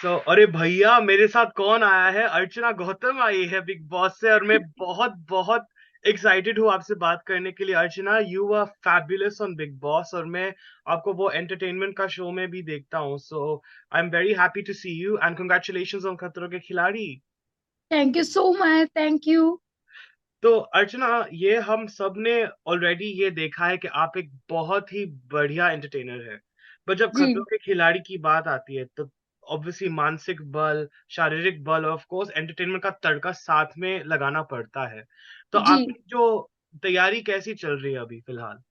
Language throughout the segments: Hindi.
अरे भैया, मेरे साथ कौन आया है? अर्चना गौतम आई है बिग बॉस से, और मैं बहुत बहुत एक्साइटेड हूँ आपसे बात करने के लिए। Archana, you are fabulous on Bigg Boss, और मैं आपको वो एंटरटेनमेंट का शो में भी देखता हूँ। So I am very happy to see you and congratulations on Khatron Ke Khiladi. Thank you so much. Thank you. तो अर्चना, ये हम सब ने ऑलरेडी ये देखा है कि आप एक बहुत ही बढ़िया एंटरटेनर है। पर जब खतरों जी। के खिलाड़ी की बात आती है तो ऑब्वियसली मानसिक बल, शारीरिक बल और ऑफ कोर्स एंटरटेनमेंट का तड़का साथ में लगाना पड़ता है। तो जी। आपकी जो तैयारी कैसी चल रही है अभी फिलहाल?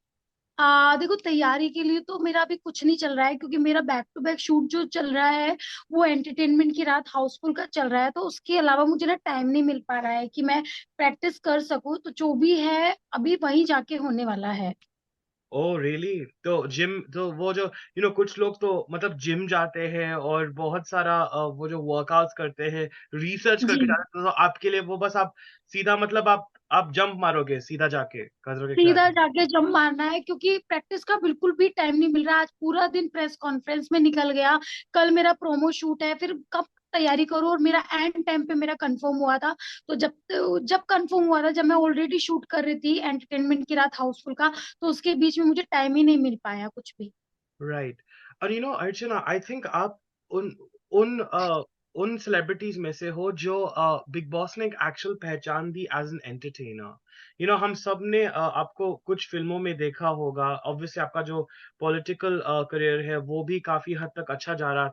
देखो, तैयारी के लिए तो मेरा अभी कुछ नहीं चल रहा है, क्योंकि मेरा बैक टू बैक शूट जो चल रहा है वो एंटरटेनमेंट की रात हाउसफुल का चल रहा है। तो उसके अलावा मुझे ना टाइम नहीं मिल पा रहा है कि मैं प्रैक्टिस कर सकूं। तो जो भी है अभी वहीं जाके होने वाला है। Oh really? तो जिम, तो वो जो कुछ लोग तो मतलब जिम जाते हैं और बहुत सारा वो जो वर्कआउट्स करते हैं, रिसर्च जी। करके जाते हैं। तो आपके लिए वो बस आप सीधा मतलब आप जंप मारोगे सीधा जाके खतरों के सीधा खिलाड़ी? जाके जंप मारना है, क्योंकि प्रैक्टिस का बिल्कुल भी टाइम नहीं मिल रहा। आज पूरा दिन प्रेस कॉन्फ्रेंस में निकल गया। कल मेरा प्रोमो शूट है, फिर कब तैयारी करूं। और मेरा एंड टाइम पे मेरा कंफर्म हुआ था। तो जब कंफर्म हुआ था, जब मैं ऑलरेडी शूट कर रही थी एंटरटेनमेंट की रात हाउसफुल का, तो उसके बीच में मुझे टाइम ही नहीं मिल पाया कुछ भी। राइट। और अर्चना, आई थिंक आप उन उन उन सेलिब्रिटीज में से हो जो बिग बॉस ने एक एक्चुअल पहचान दी एज एन एंटरटेनर। हम सब ने आपको कुछ फिल्मों में देखा होगा। ऑब्वियसली आपका जो पॉलिटिकल करियर है वो भी काफी हद तक अच्छा जा रहा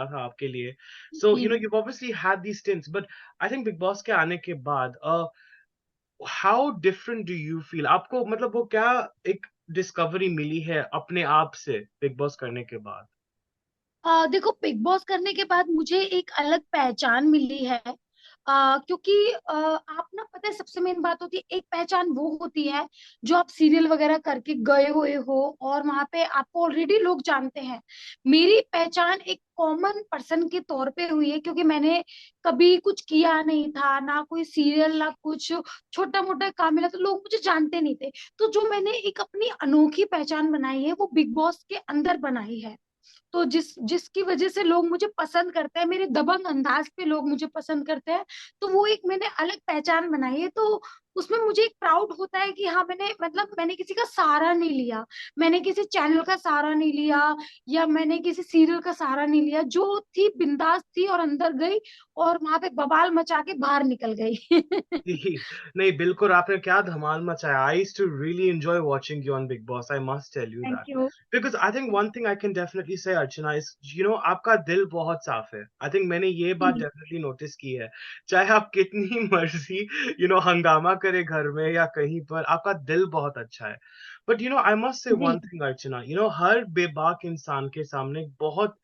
था आपके लिए। सो जी। You obviously had the stints, but I think Bigg Boss के आने के बाद how different do you feel? आपको मतलब वो क्या एक डिस्कवरी मिली है अपने आप से बिग बॉस करने के बाद? देखो, बिग बॉस करने के बाद मुझे एक अलग पहचान मिली है। क्योंकि आप ना, पता है, सबसे मेन बात होती है, एक पहचान वो होती है जो आप सीरियल वगैरह करके गए हुए हो और वहां पे आपको ऑलरेडी लोग जानते हैं। मेरी पहचान एक कॉमन पर्सन के तौर पे हुई है, क्योंकि मैंने कभी कुछ किया नहीं था, ना कोई सीरियल, ना कुछ छोटा मोटा काम मिला, तो लोग मुझे जानते नहीं थे। तो जो मैंने एक अपनी अनोखी पहचान बनाई है वो बिग बॉस के अंदर बनाई है। तो जिसकी वजह से लोग मुझे पसंद करते हैं, मेरे दबंग अंदाज पे लोग मुझे पसंद करते हैं। तो वो एक मैंने अलग पहचान बनाई है। तो उसमें मुझे एक प्राउड होता है कि हाँ, मैंने किसी का सहारा नहीं लिया। मैंने किसी चैनल का सहारा नहीं लिया, या मैंने किसी सीरियल का सहारा नहीं लिया। जो थी बिंदास थी और अंदर गई, और वहां पे बवाल मचा के बाहर निकल गई। जी, नहीं बिल्कुल, आपने क्या धमाल मचाया। I used to really enjoy watching you on Bigg Boss, I must tell you thank that. You. Because I think one thing I can definitely say Archana is, आपका दिल बहुत साफ है। आई थिंक मैंने ये बात डेफिनेटली नोटिस की है। चाहे आप कितनी मर्जी हंगामा करे घर में या कहीं पर, आपका दिल बहुत अच्छा है। बट आई मस्ट से जी। वन थिंग अर्चना, हर बेबाक इंसान के सामने बहुत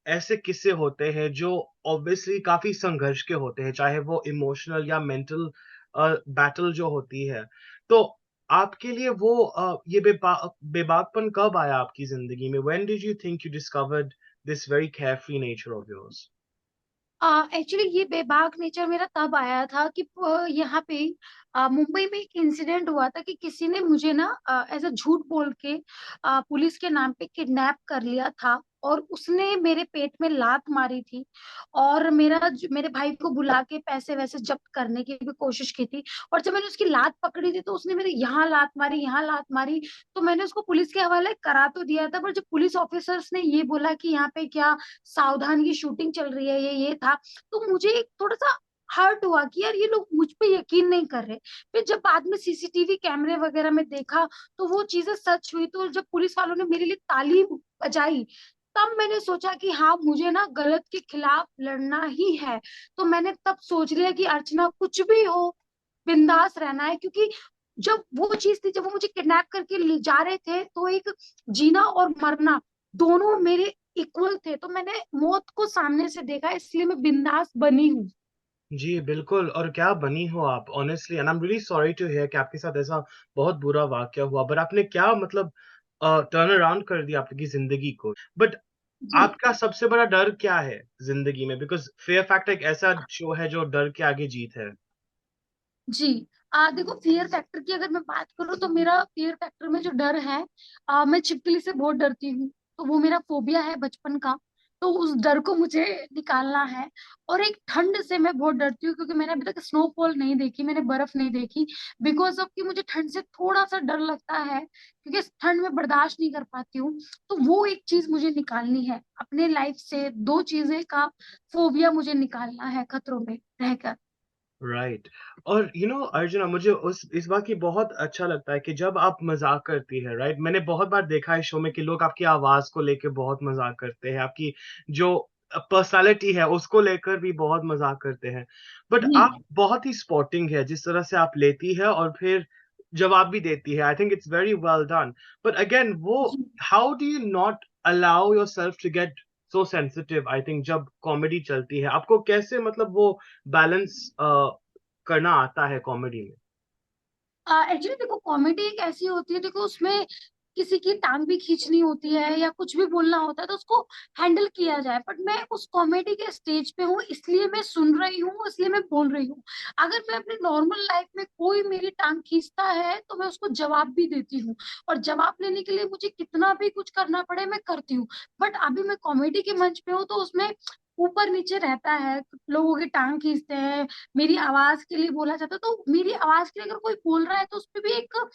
ऐसे किस्से होते हैं जो ऑब्वियसली काफी संघर्ष के होते हैं, चाहे वो इमोशनल या मेंटल बैटल जो होती है। तो आपके लिए वो ये बेबाकपन कब आया आपकी जिंदगी में? When did you think you discovered this very carefree nature of yours? Actually ये बेबाक नेचर मेरा तब आया था कि यहाँ पे मुंबई में एक इंसिडेंट हुआ था कि किसी ने मुझे ना ऐसा झूठ बोल के पुलिस के नाम पे किडनैप कर लिया था। और उसने मेरे पेट में लात मारी थी, और मेरे भाई को बुला के पैसे वैसे जब्त करने की भी कोशिश की थी। और जब मैंने उसकी लात पकड़ी थी तो उसने मेरे यहाँ लात मारी, यहाँ लात मारी। तो मैंने उसको पुलिस के हवाले करा तो दिया था, पर जब पुलिस ऑफिसर्स ने ये बोला कि यहाँ पे क्या सावधान की शूटिंग चल रही है, ये था, तो मुझे एक थोड़ा सा हर्ट हुआ कि यार, ये लोग मुझ पे यकीन नहीं कर रहे। फिर जब बाद में सीसीटीवी कैमरे वगैरह में देखा तो वो चीजें सच हुई। तो जब पुलिस वालों ने मेरे लिए ताली बजाई, तब मैंने सोचा कि हाँ, मुझे ना गलत के खिलाफ लड़ना ही है। तो मैंने तब सोच लिया कि अर्चना, कुछ भी हो, बिंदास रहना है। क्योंकि जब वो चीज थी, जब वो मुझे किडनैप करके ले जा रहे थे, तो एक जीना और मरना दोनों मेरे इक्वल थे। तो मैंने मौत को सामने से देखा, इसलिए मैं बिंदास बनी हूँ। जी, बिल्कुल। और क्या बनी हो आप honestly, and I am really sorry to hear कि आपके साथ ऐसा बहुत बुरा वाकया हुआ। बट आपने क्या मतलब टर्न अराउंड कर दिया आपकी जिंदगी को। बट जी। आपका सबसे बड़ा डर क्या है जिंदगी में? बिकॉज़ फियर फैक्टर एक ऐसा शो है जो डर के आगे जीत है। जी। देखो, फियर फैक्टर की अगर मैं बात करूँ तो मेरा फियर फैक्टर में जो डर है, मैं छिपकली से बहुत डरती हूँ। तो वो मेरा फोबिया है बचपन का। तो उस डर को मुझे निकालना है। और एक ठंड से मैं बहुत डरती हूँ, क्योंकि मैंने अभी तक स्नोफॉल नहीं देखी, मैंने बर्फ नहीं देखी, बिकॉज ऑफ कि मुझे ठंड से थोड़ा सा डर लगता है, क्योंकि ठंड में बर्दाश्त नहीं कर पाती हूँ। तो वो एक चीज मुझे निकालनी है अपने लाइफ से, दो चीजें का फोबिया मुझे निकालना है खतरों में रहकर। राइट। और अर्चना, मुझे उस इस बात की बहुत अच्छा लगता है कि जब आप मजाक करती है, राइट? मैंने बहुत बार देखा है शो में कि लोग आपकी आवाज को लेके बहुत मजाक करते हैं, आपकी जो पर्सनालिटी है उसको लेकर भी बहुत मजाक करते हैं। बट जी। आप बहुत ही स्पॉटिंग है जिस तरह से आप लेती है और फिर जवाब भी देती है। I think it's very well done. But again वो, जी। How do you not allow yourself to get so sensitive? I think जब कॉमेडी चलती है आपको कैसे, मतलब वो बैलेंस करना आता है कॉमेडी में? एक्चुअली देखो, कॉमेडी एक ऐसी होती है, देखो उसमें किसी की टांग भी खींचनी होती है या कुछ भी बोलना होता है तो उसको हैंडल किया जाए। बट मैं उस कॉमेडी के स्टेज पे हूँ, इसलिए मैं सुन रही हूँ, इसलिए मैं बोल रही हूँ। अगर मैं अपनी नॉर्मल लाइफ में कोई मेरी टांग खींचता है तो मैं उसको जवाब भी देती हूँ, और जवाब लेने के लिए मुझे कितना भी कुछ करना पड़े मैं करती हूँ। बट अभी मैं कॉमेडी के मंच पे हूँ तो उसमें ऊपर नीचे रहता है, लोगों की टांग खींचते हैं, मेरी आवाज के लिए बोला जाता है, तो मेरी आवाज के लिए अगर कोई बोल रहा है तो उसपे भी एक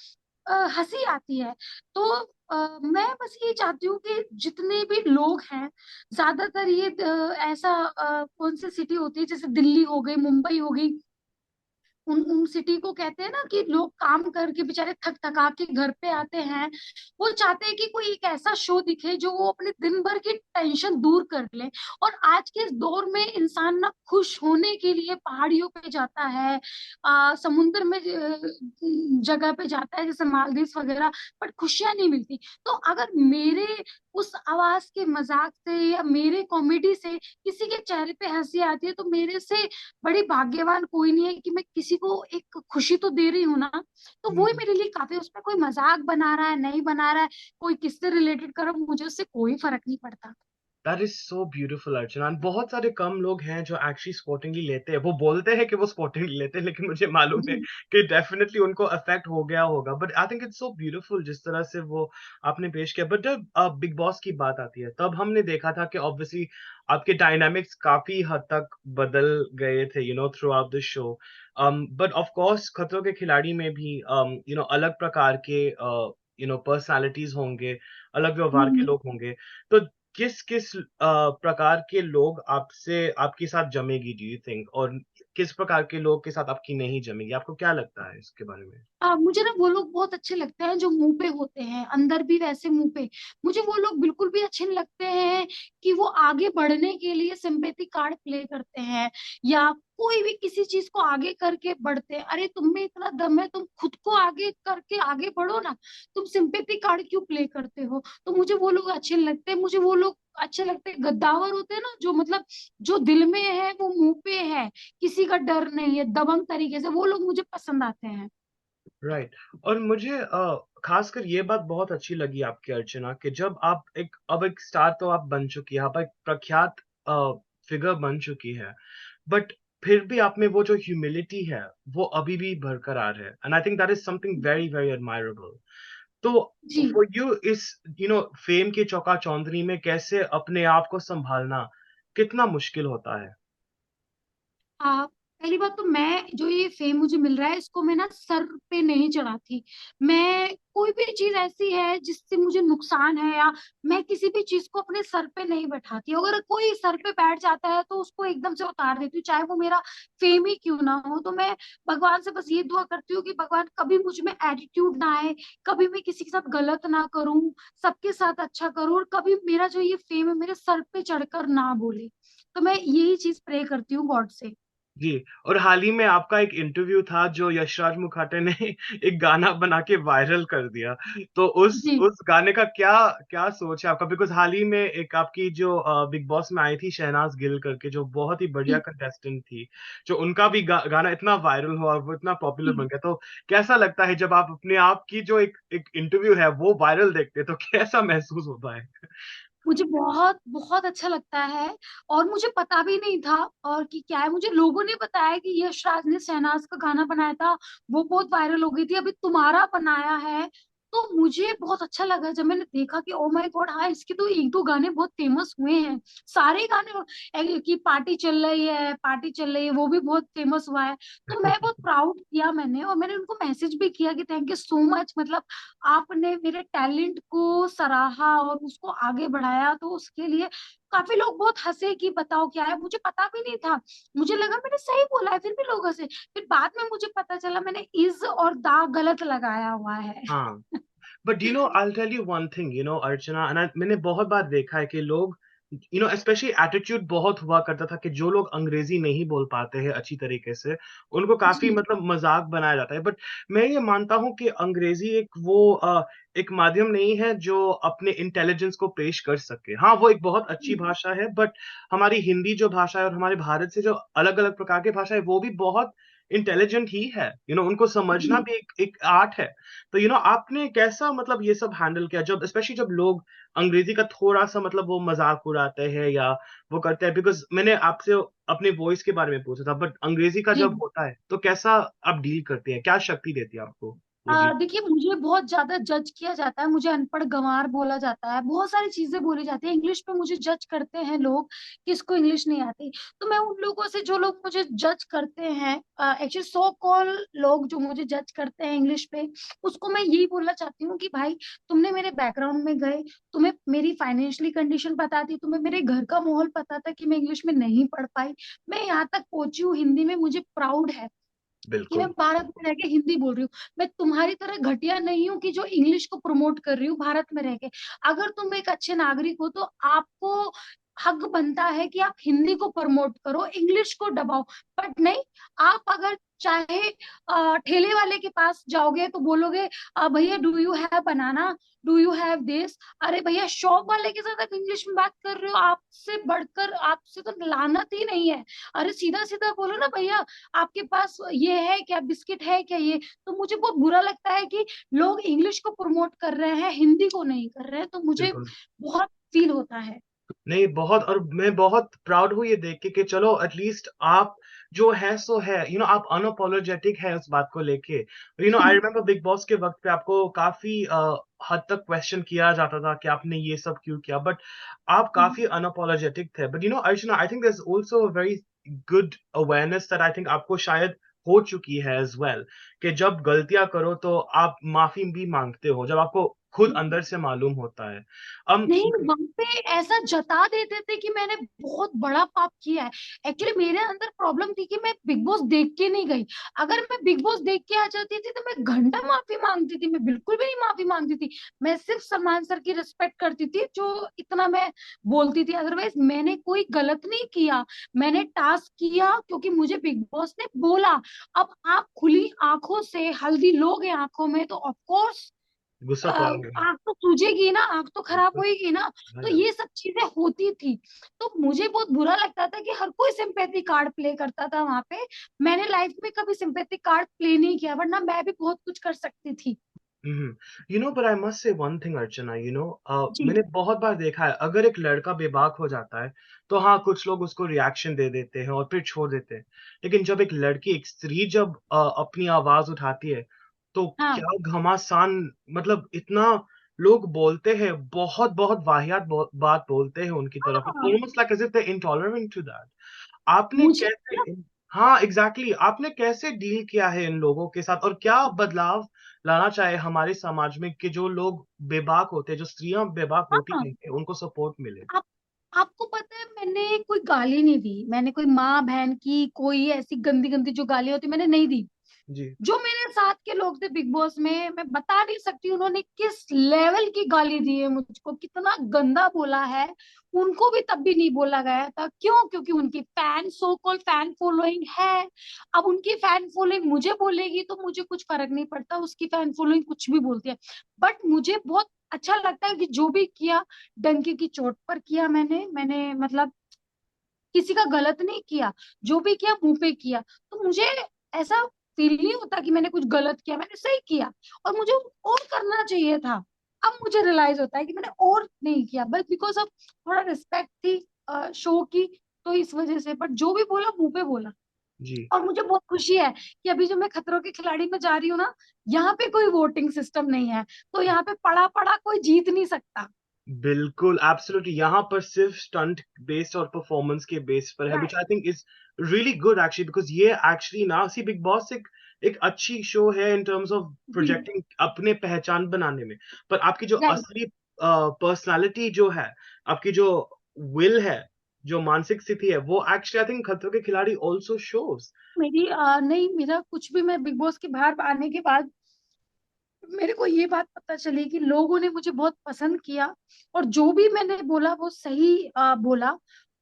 हंसी आती है। तो मैं बस ये चाहती हूँ कि जितने भी लोग हैं, ज्यादातर ये ऐसा कौन सी सिटी होती है, जैसे दिल्ली हो गई, मुंबई हो गई, उन उन सिटी को कहते हैं ना कि लोग काम करके बेचारे थक थका के घर पे आते हैं, वो चाहते हैं कि कोई एक ऐसा शो दिखे जो वो अपने दिन भर की टेंशन दूर कर ले। और आज के इस दौर में इंसान ना खुश होने के लिए पहाड़ियों पे जाता है, समुद्र में जगह पे जाता है, जैसे मालदीव वगैरह, बट खुशियां नहीं मिलती। तो अगर मेरे उस आवाज के मजाक से या मेरे कॉमेडी से किसी के चेहरे पे हंसी आती है, तो मेरे से बड़ी भाग्यवान कोई नहीं है कि मैं किसी को एक खुशी तो दे रही हूँ ना। तो वो ही मेरे लिए काफी है। उसमें कोई मजाक बना रहा है नहीं बना रहा है, कोई किससे रिलेटेड कर रहा है, मुझे उससे कोई फर्क नहीं पड़ता। दैट इज सो ब्यूटीफुल अर्चना। बहुत सारे कम लोग हैं जो एक्चुअली स्पोर्टिंगली लेते हैं। वो बोलते हैं कि वो स्पोर्टिंगली लेते हैं, लेकिन मुझे मालूम है जी। कि डेफिनेटली उनको अफेक्ट हो गया होगा। But I think it's so beautiful जिस तरह से वो आपने पेश किया। बट जब बिग बॉस की बात आती है तब हमने देखा था कि ऑब्वियसली आपके डायनामिक्स काफी हद तक बदल गए थे, through out the show. But of course खतरों के खिलाड़ी में भी अलग प्रकार के पर्सनालिटीज होंगे, अलग व्यवहार के हम्म। लोग होंगे। तो किस किस प्रकार के लोग आपसे आपके साथ जमेगी, डू यू थिंक? और किस प्रकार के लोग के साथ आपकी नहीं जमेगी? आपको क्या लगता है इसके बारे में? मुझे ना वो लोग बहुत अच्छे लगते हैं जो मुंह पे होते हैं, अंदर भी वैसे मुंह पे। मुझे वो लोग बिल्कुल भी अच्छे नहीं लगते हैं कि वो आगे बढ़ने के लिए सिंपैथी कार्ड प्ले करते हैं, या कोई भी किसी चीज को आगे करके बढ़ते हैं। अरे तुम में इतना दम है, तुम खुद को आगे करके आगे बढ़ो ना, तुम सिंपैथी कार्ड क्यों प्ले करते हो? तो मुझे वो लोग अच्छे नहीं लगते। मुझे वो लोग अच्छे लगते हैं, गद्दावर होते हैं ना, जो मतलब जो दिल में है वो मुंह पे है, किसी का डर नहीं है, दबंग तरीके से, वो लोग मुझे पसंद आते हैं। राइट। और मुझे खासकर ये बात बहुत अच्छी लगी आपकी अर्चना कि जब आप एक स्टार तो आप बन चुकी है, आप एक प्रख्यात फिगर बन चुकी है, बट फिर भी आप में वो जो ह्यूमिलिटी है वो अभी भी बरकरार है। And I think that is something very very admirable. तो जी। फॉर यू इस फेम की चौका-चौंधरी में कैसे अपने आप को सँभालना कितना मुश्किल होता है? पहली बात तो, मैं जो ये फेम मुझे मिल रहा है इसको मैं ना सर पे नहीं चढ़ाती। मैं कोई भी चीज ऐसी है जिससे मुझे नुकसान है, या मैं किसी भी चीज को अपने सर पे नहीं बैठाती। अगर कोई सर पे बैठ जाता है तो उसको एकदम से उतार देती हूँ, चाहे वो मेरा फेम ही क्यों ना हो। तो मैं भगवान से बस ये दुआ करती हूँ कि भगवान कभी मुझ में एटीट्यूड ना आए, कभी मैं किसी के साथ गलत ना करूं, सबके साथ अच्छा करूं, और कभी मेरा जो ये फेम है मेरे सर पे चढ़कर ना बोले। तो मैं यही चीज प्रे करती हूँ गॉड से। जी। और हाल ही में आपका एक इंटरव्यू था जो यशराज मुखाटे ने एक गाना बना के वायरल कर दिया। तो उस जी। उस गाने का क्या क्या सोच है आपका? बिकॉज़ हाल ही में एक आपकी जो बिग बॉस में आई थी शहनाज़ गिल करके, जो बहुत ही बढ़िया जी। कंटेस्टेंट थी, जो उनका भी गाना इतना वायरल हुआ और वो इतना पॉपुलर जी। बन गया। तो कैसा लगता है जब आप अपने आप की जो एक एक इंटरव्यू है वो वायरल देखते हैं, तो कैसा महसूस होता है? मुझे बहुत बहुत अच्छा लगता है, और मुझे पता भी नहीं था। और कि क्या है, मुझे लोगों ने बताया कि यश राज ने शहनाज का गाना बनाया था, वो बहुत वायरल हो गई थी। अभी तुम्हारा बनाया है, तो मुझे बहुत अच्छा लगा जब मैंने देखा कि ओ माय गॉड, हाँ इसके तो एक दो गाने बहुत फेमस हुए हैं। सारे गाने की पार्टी चल रही है, पार्टी चल रही है, वो भी बहुत फेमस हुआ है। तो मैं बहुत प्राउड किया मैंने, और मैंने उनको मैसेज भी किया कि थैंक यू सो मच, मतलब आपने मेरे टैलेंट को सराहा और उसको आगे बढ़ाया, तो उसके लिए काफी लोग बहुत हंसे कि बताओ क्या है, मुझे पता भी नहीं था। मुझे लगा मैंने सही बोला है, फिर भी लोग हंसे। फिर बाद में मुझे पता चला मैंने इज और दा गलत लगाया हुआ है। हाँ, but I'll tell you one thing, अर्चना, मैंने बहुत बार देखा है कि लोग, स्पेशली एटीट्यूड बहुत हुआ करता था कि जो लोग अंग्रेजी नहीं बोल पाते हैं अच्छी तरीके से, उनको काफी जी। मतलब मजाक बनाया जाता है। बट मैं ये मानता हूँ कि अंग्रेजी एक माध्यम नहीं है जो अपने इंटेलिजेंस को पेश कर सके। हाँ, वो एक बहुत अच्छी भाषा है, बट हमारी हिंदी जो भाषा है और हमारे भारत से जो अलग अलग प्रकार की भाषा है, वो भी बहुत इंटेलिजेंट ही है। उनको समझना जी। भी एक आर्ट है। तो आपने कैसा मतलब ये सब हैंडल किया, जब स्पेशली जब लोग अंग्रेजी का थोड़ा-सा मतलब वो मज़ाक उड़ाते हैं या वो करते हैं? बिकॉज़ मैंने आपसे अपने वॉइस के बारे में पूछा था, बट अंग्रेजी का जी। जब होता है, तो कैसा आप डील करते हैं? क्या शक्ति देती है आपको वो डील? देखिए, मुझे बहुत ज्यादा जज किया जाता है, मुझे अनपढ़ गंवार बोला जाता है, बहुत सारी चीजें बोली जाती है इंग्लिश पे, मुझे जज करते हैं लोग, किसको इंग्लिश नहीं आती। तो मैं उन लोगों से, जो लोग मुझे जज करते हैं, एक्चुअली सो कॉल लोग जो मुझे जज करते हैं इंग्लिश पे, उसको मैं यही बोलना चाहती हूँ कि भाई, तुमने मेरे बैकग्राउंड में गए, तुम्हें मेरी फाइनेंशियली कंडीशन पता थी, तुम्हें मेरे घर का माहौल पता था कि मैं इंग्लिश में नहीं पढ़ पाई, मैं यहाँ तक पहुंची हूँ हिंदी में, मुझे प्राउड है कि मैं बिल्कुल, भारत में रह के हिंदी बोल रही हूँ। मैं तुम्हारी तरह घटिया नहीं हूँ कि जो इंग्लिश को प्रमोट कर रही हूँ भारत में रह के। अगर तुम एक अच्छे नागरिक हो तो आपको हक बनता है कि आप हिंदी को प्रमोट करो, इंग्लिश को दबाओ। बट नहीं, आप अगर चाहे ठेले वाले के पास जाओगे तो बोलोगे, भैया do you have banana, do you have this. अरे भैया, शॉप वाले के साथ आप इंग्लिश में बात कर रहे हो, आपसे बढ़कर आपसे तो लानत ही नहीं है। अरे सीधा सीधा बोलो ना भैया, आपके पास ये है क्या, बिस्किट है क्या ये। तो मुझे बहुत बुरा लगता है कि लोग इंग्लिश को प्रमोट कर रहे हैं, हिंदी को नहीं कर रहे हैं, तो मुझे बिल्कुल। बहुत फील होता है। नहीं, बहुत, और मैं बहुत प्राउड हूँ ये देख के कि चलो एटलीस्ट आप जो है सो है, आप अनअपोलोजेटिक है उस बात को लेके। आई रिमेंबर बिग बॉस के वक़्त पे आपको काफ़ी हद तक क्वेश्चन किया जाता था कि आपने ये सब क्यों किया? बट आप काफ़ी अनअपोलोजेटिक थे। But Archana, I think there is also a very good awareness that I think आपको शायद हो चुकी है एज़ वेल, कि जब गलतियाँ करो तो आप माफ़ी भी माँगते हो, जब आपको खुद अंदर से मालूम होता है। अम नहीं, वहां पे ऐसा जता देते थे कि मैंने बहुत बड़ा पाप किया है। एक्चुअली मेरे अंदर प्रॉब्लम थी कि मैं बिग बॉस देख के नहीं गई। अगर मैं बिग बॉस देख के आ जाती थी तो मैं घंटा माफी मांगती थी, मैं बिल्कुल भी नहीं माफी मांगती थी। मैं सिर्फ सलमान सर की रिस्पेक्ट करती थी, जो इतना मैं बोलती थी। अदरवाइज मैंने कोई गलत नहीं किया, मैंने टास्क किया क्योंकि मुझे बिग बॉस ने बोला। अब आप खुली आंखों से हल्दी लोगे आंखों में तो ऑफकोर्स गुस्सा तो आएगा ही। आंख तो सूजेगी ना, आंख तो खराब बिल्कुल, होएगी ना। तो हाँ। ये सब चीजें होती थी। तो मुझे बहुत बुरा लगता था कि हर कोई सिंपैथी कार्ड प्ले करता था वहां पे। मैंने लाइफ में कभी सिंपैथी कार्ड प्ले नहीं किया, वरना मैं भी बहुत कुछ कर सकती थी। Hmm. But I must say one thing Archana, ji. मैंने बहुत बार देखा है, अगर एक लड़का बेबाक हो जाता है, तो हाँ, कुछ लोग उसको रिएक्शन दे देते हैं और फिर छोड़ देते हैं। लेकिन जब एक लड़की, एक स्त्री जब अपनी आवाज़ उठाती है, तो हाँ। क्या घमासान, मतलब इतना लोग बोलते हैं, बहुत-बहुत वाहियात बात बोलते हैं उनकी तरफ। इट्स हाँ। Almost like as if they are intolerant to that. आपने मुझे कैसे इन हाँ, एग्ज़ैक्टली, आपने कैसे डील किया है इन लोगों के साथ, और क्या बदलाव लाना चाहे हमारे समाज में कि जो लोग बेबाक होते हैं, जो स्त्रियाँ बेबाक होती हाँ, हैं, उनको सपोर्ट मिले? आप आपको पता है, मैंने कोई गाली नहीं दी, मैंने कोई माँ बहन की कोई ऐसी गंदी गंदी जो गालियां होती मैंने नहीं दी। जी, जो मेरे साथ के लोग थे बिग बॉस में, मैं बता नहीं सकती उन्होंने किस लेवल की गाली दी है मुझको, कितना गंदा बोला है। उनको भी तब भी नहीं बोला गया था, क्यों? क्योंकि उनकी fan, so called fan following है। अब उनकी फैन फॉलोइंग मुझे बोलेगी तो मुझे कुछ फर्क नहीं पड़ता, उसकी फैन फॉलोइंग कुछ भी बोलती है। बट मुझे बहुत अच्छा लगता है कि जो भी किया, डंके की चोट पर किया। मैंने मतलब किसी का गलत नहीं किया, जो भी किया मुंह पे किया। तो मुझे ऐसा फील नहीं होता कि मैंने कुछ गलत किया, मैंने सही किया। और मुझे और करना चाहिए था। अब मुझे रियलाइज होता है कि मैंने और नहीं किया, बस बिकॉज ऑफ थोड़ा रिस्पेक्ट थी शो की, तो इस वजह से। बट जो भी बोला मुंह पे बोला। जी। और मुझे बहुत खुशी है कि अभी जो मैं खतरों के खिलाड़ी में जा रही हूँ ना, यहाँ पे कोई वोटिंग सिस्टम नहीं है, तो यहाँ पे पड़ा पड़ा कोई जीत नहीं सकता। बिल्कुल, एब्सोल्युटली यहाँ पर सिर्फ स्टंट बेस्ड और परफॉर्मेंस के बेस पर है, which right. I think is really good actually because ये एक्चुअली ना सी बिग बॉस एक एक अच्छी शो है इन टर्म्स ऑफ जी। प्रोजेक्टिंग अपने पहचान बनाने में। पर आपकी जो राइट। असली पर्सनैलिटी जो है, आपकी जो विल है, जो मानसिक स्थिति है, वो actually I think Khatron Ke खिलाड़ी आल्सो शोज़। मेरी नहीं, मेरा कुछ भी, मैं बिग बॉस के बाहर आने के बाद मेरे को ये बात पता चली कि लोगों ने मुझे बहुत पसंद किया, और जो भी मैंने बोला वो सही बोला।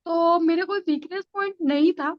तो मेरे कोई वीकनेस पॉइंट नहीं था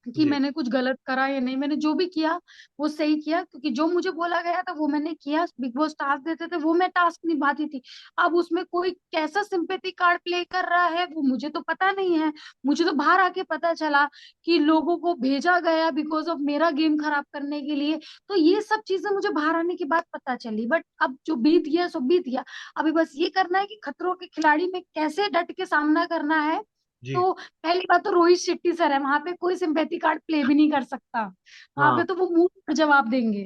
कि जी, मैंने कुछ गलत करा या नहीं। मैंने जो भी किया वो सही किया, क्योंकि जो मुझे बोला गया था वो मैंने किया। बिग बॉस टास्क देते थे वो मैं टास्क निभाती थी। अब उसमें कोई कैसा सिंपैथी कार्ड प्ले कर रहा है वो मुझे तो पता नहीं है। मुझे तो बाहर आके पता चला कि लोगों को भेजा गया बिकॉज ऑफ मेरा गेम खराब करने के लिए। तो ये सब चीजें मुझे बाहर आने के बाद पता चली, बट अब जो बीत गया सो बीत गया। अभी बस ये करना है कि खतरों के खिलाड़ी में कैसे डट के सामना करना है। जी। तो पहली बात तो रोहित शेट्टी सर है वहां पे, कोई सिंपैथी कार्ड प्ले भी नहीं कर सकता। वहां हाँ, पे तो वो मुंह पर जवाब देंगे,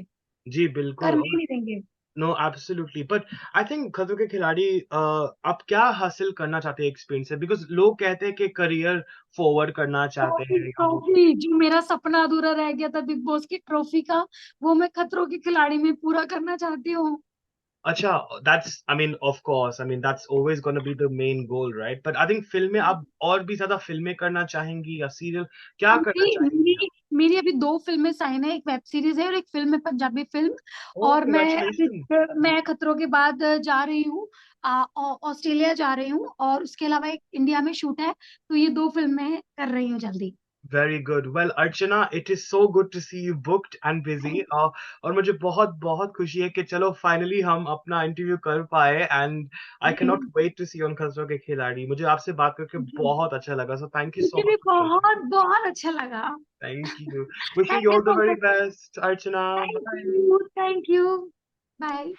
जी बिल्कुल करने ही और नहीं देंगे। No absolutely but I think Khatron Ke खिलाड़ी आप क्या हासिल करना चाहते हैं एक्सपीरियंस से बिकॉज़ लोग कहते हैं कि करियर फॉरवर्ड करना चाहते ट्रॉफी, हैं या वो ट्रॉफी जो मेरा सपना अधूरा रह गया था बिग बॉस की ट्रॉफी का, वो मैं खतरों के खिलाड़ी में पूरा करना चाहती हूँ। अच्छा that's I mean of course I mean that's always gonna be the main goal right but I think फ़िल्में आप और भी ज़्यादा फ़िल्में करना चाहेंगी या सीरियल क्या करना मेरी चाहेंगी आप? मेरी मेरी अभी दो फिल्में साइन है, एक वेब सीरीज है और एक फिल्म है, पंजाबी फिल्म। ओह और कांग्रेचुलेशन! मैं खतरों के बाद जा रही हूँ, ऑस्ट्रेलिया जा रही हूँ, और उसके अलावा एक इंडिया में शूट है। तो ये दो फिल्में कर रही हूँ जल्दी। Very good well Archana it is so good to see you booked and busy और मुझे बहुत बहुत खुशी है कि चलो फाइनली हम अपना इंटरव्यू कर पाए एंड आई कैन नॉट जी। Wait to see on Khatron Ke खिलाड़ी मुझे आपसे बात करके जी, बहुत अच्छा लगा सो थैंक यू सो मुझे भी मच बहुत बहुत अच्छा लगा। Thank you wishing thank you you all the so very much. Best Archana thank bye you, thank you. Bye.